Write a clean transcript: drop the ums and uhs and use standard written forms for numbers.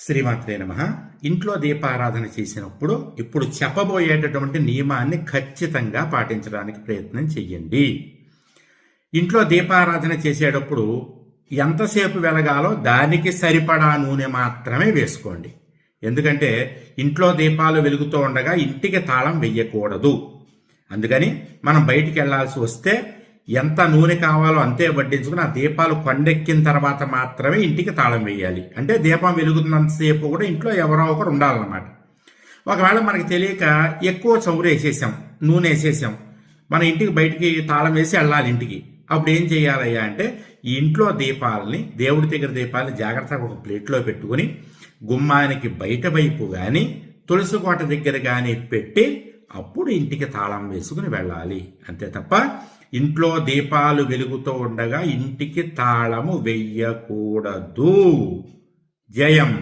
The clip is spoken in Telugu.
శ్రీమాత్రే నమః. ఇంట్లో దీపారాధన చేసినప్పుడు ఇప్పుడు చెప్పబోయేటటువంటి నియమాన్ని ఖచ్చితంగా పాటించడానికి ప్రయత్నం చెయ్యండి. ఇంట్లో దీపారాధన చేసేటప్పుడు ఎంతసేపు వెలగాలో దానికి సరిపడా నూనె మాత్రమే వేసుకోండి. ఎందుకంటే ఇంట్లో దీపాలు వెలుగుతూ ఉండగా ఇంటికి తాళం వెయ్యకూడదు. అందుకని మనం బయటికి వెళ్లాల్సి వస్తే ఎంత నూనె కావాలో అంతే వడ్డించుకుని ఆ దీపాలు కొండెక్కిన తర్వాత మాత్రమే ఇంటికి తాళం వేయాలి. అంటే దీపం వెలుగుతున్నంతసేపు కూడా ఇంట్లో ఎవరో ఒకరు ఉండాలన్నమాట. ఒకవేళ మనకి తెలియక ఎక్కువ చౌరు వేసేసాం, నూనె వేసేసాం, మన ఇంటికి బయటికి తాళం వేసి వెళ్ళాలి ఇంటికి. అప్పుడు ఏం చేయాలయ్యా అంటే ఈ ఇంట్లో దీపాలని, దేవుడి దగ్గర దీపాలని జాగ్రత్తగా ఒక ప్లేట్లో పెట్టుకుని గుమ్మానికి బయట వైపు కానీ తులసి కోట దగ్గర కానీ పెట్టి అప్పుడు ఇంటికి తాళం వేసుకుని వెళ్ళాలి. అంతే తప్ప ఇంట్లో దీపాలు వెలుగుతూ ఉండగా ఇంటికి తాళము వెయ్యకూడదు. జయం.